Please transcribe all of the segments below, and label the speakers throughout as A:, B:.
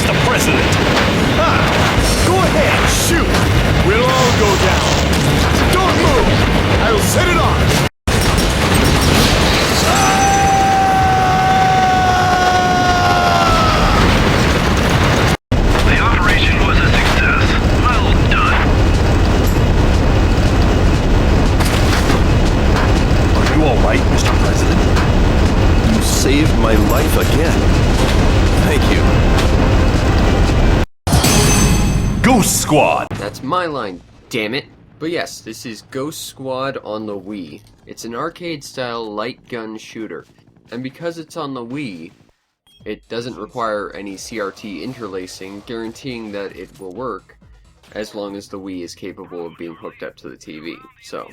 A: Mr. President! Ah! Go ahead, shoot! We'll all go down! Don't move! I'll set it off!
B: The operation was a success. Well done.
A: Are you alright, Mr. President? You saved my life again. Thank you. Ghost Squad!
C: That's my line, damn it. But yes, this is Ghost Squad on the Wii. It's an arcade-style light gun shooter, and because it's on the Wii, it doesn't require any CRT interlacing, guaranteeing that it will work as long as the Wii is capable of being hooked up to the TV. So,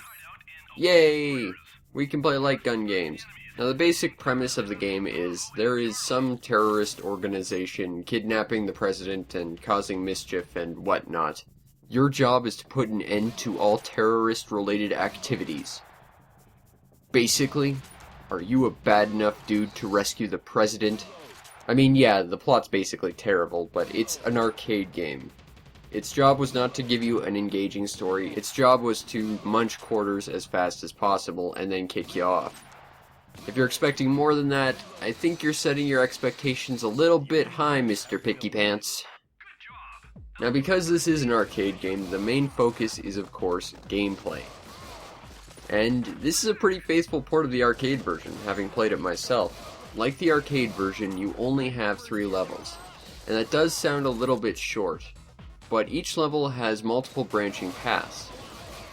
C: yay! We can play light gun games. Now the basic premise of the game is there is some terrorist organization kidnapping the president and causing mischief and whatnot. Your job is to put an end to all terrorist-related activities. Basically, are you a bad enough dude to rescue the president? I mean, yeah, the plot's basically terrible, but it's an arcade game. Its job was not to give you an engaging story, its job was to munch quarters as fast as possible and then kick you off. If you're expecting more than that, I think you're setting your expectations a little bit high, Mr. Picky Pants. Now, because this is an arcade game, the main focus is, of course, gameplay. And this is a pretty faithful port of the arcade version, having played it myself. Like the arcade version, you only have 3 levels, and that does sound a little bit short, but each level has multiple branching paths.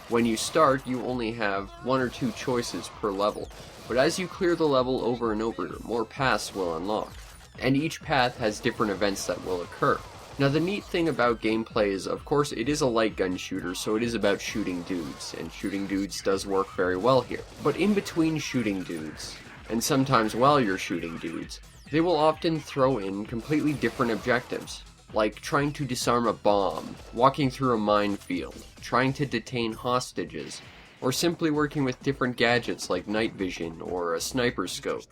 C: When you start, you only have 1 or 2 choices per level, but as you clear the level over and over, more paths will unlock, and each path has different events that will occur. Now the neat thing about gameplay is, of course, it is a light gun shooter, so it is about shooting dudes, and shooting dudes does work very well here. But in between shooting dudes, and sometimes while you're shooting dudes, they will often throw in completely different objectives, like trying to disarm a bomb, walking through a minefield, trying to detain hostages, or simply working with different gadgets like night vision or a sniper scope.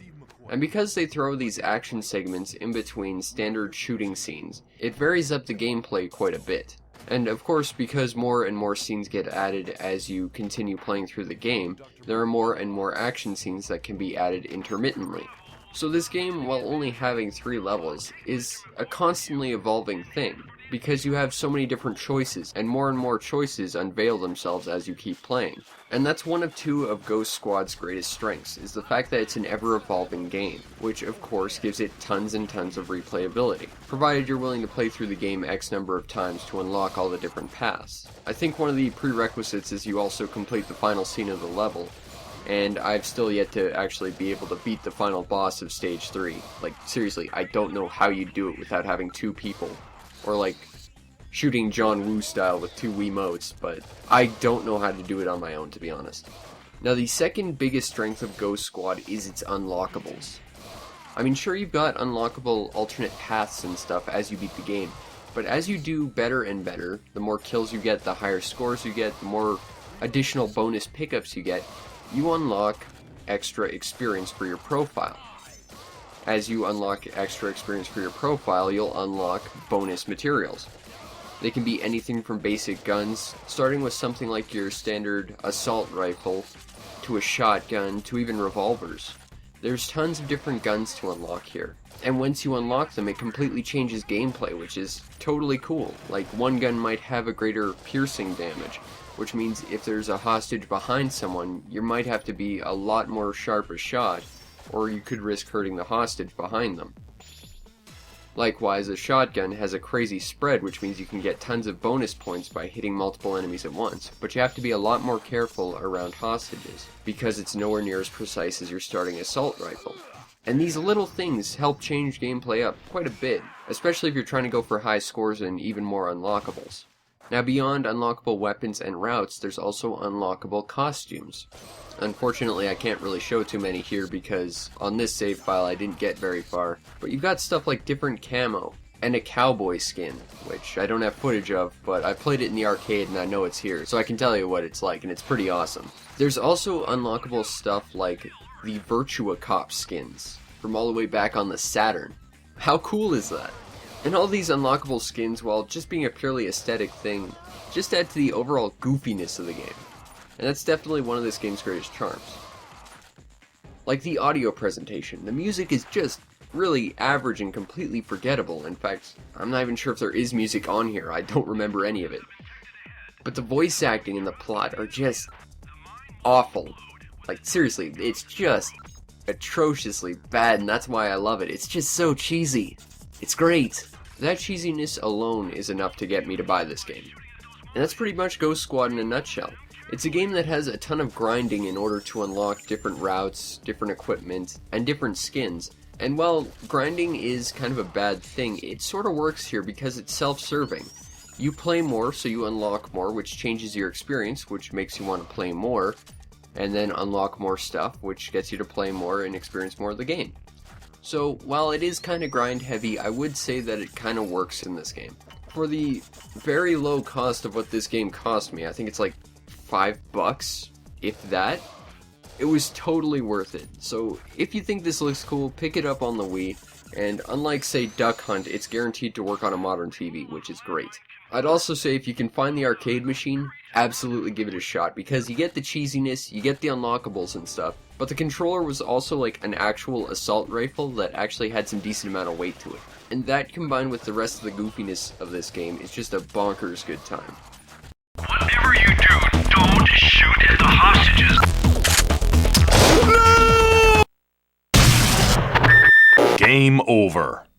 C: And because they throw these action segments in between standard shooting scenes, it varies up the gameplay quite a bit. And of course, because more and more scenes get added as you continue playing through the game, there are more and more action scenes that can be added intermittently. So this game, while only having 3 levels, is a constantly evolving thing, because you have so many different choices, and more choices unveil themselves as you keep playing. And that's one of 2 of Ghost Squad's greatest strengths, is the fact that it's an ever-evolving game, which of course gives it tons and tons of replayability, provided you're willing to play through the game X number of times to unlock all the different paths. I think one of the prerequisites is you also complete the final scene of the level, and I've still yet to actually be able to beat the final boss of Stage 3. Like, seriously, I don't know how you do it without having 2 people. Or like, shooting John Woo style with 2 Wiimotes, but I don't know how to do it on my own, to be honest. Now, the second biggest strength of Ghost Squad is its unlockables. I mean, sure, you've got unlockable alternate paths and stuff as you beat the game, but as you do better and better, the more kills you get, the higher scores you get, the more additional bonus pickups you get, you unlock extra experience for your profile. As you unlock extra experience for your profile, you'll unlock bonus materials. They can be anything from basic guns, starting with something like your standard assault rifle, to a shotgun, to even revolvers. There's tons of different guns to unlock here. And once you unlock them, it completely changes gameplay, which is totally cool. Like, one gun might have a greater piercing damage, which means if there's a hostage behind someone, you might have to be a lot more sharp a shot, or you could risk hurting the hostage behind them. Likewise, a shotgun has a crazy spread, which means you can get tons of bonus points by hitting multiple enemies at once, but you have to be a lot more careful around hostages, because it's nowhere near as precise as your starting assault rifle. And these little things help change gameplay up quite a bit, especially if you're trying to go for high scores and even more unlockables. Now, beyond unlockable weapons and routes, there's also unlockable costumes. Unfortunately, I can't really show too many here because on this save file I didn't get very far, but you've got stuff like different camo, and a cowboy skin, which I don't have footage of, but I played it in the arcade and I know it's here, so I can tell you what it's like, and it's pretty awesome. There's also unlockable stuff like the Virtua Cop skins, from all the way back on the Saturn. How cool is that? And all these unlockable skins, while just being a purely aesthetic thing, just add to the overall goofiness of the game. And that's definitely one of this game's greatest charms. Like the audio presentation, the music is just really average and completely forgettable. In fact, I'm not even sure if there is music on here, I don't remember any of it. But the voice acting and the plot are just awful. Like, seriously, it's just atrociously bad, and that's why I love it. It's just so cheesy. It's great. That cheesiness alone is enough to get me to buy this game. And that's pretty much Ghost Squad in a nutshell. It's a game that has a ton of grinding in order to unlock different routes, different equipment, and different skins. And while grinding is kind of a bad thing, it sort of works here because it's self-serving. You play more, so you unlock more, which changes your experience, which makes you want to play more, and then unlock more stuff, which gets you to play more and experience more of the game. So, while it is kind of grind heavy, I would say that it kind of works in this game. For the very low cost of what this game cost me, I think it's like $5, if that, it was totally worth it. So, if you think this looks cool, pick it up on the Wii, and unlike, say, Duck Hunt, it's guaranteed to work on a modern TV, which is great. I'd also say if you can find the arcade machine, absolutely give it a shot, because you get the cheesiness, you get the unlockables and stuff, but the controller was also like an actual assault rifle that actually had some decent amount of weight to it. And that combined with the rest of the goofiness of this game is just a bonkers good time.
B: Whatever you do, don't shoot at the hostages.
A: Game over.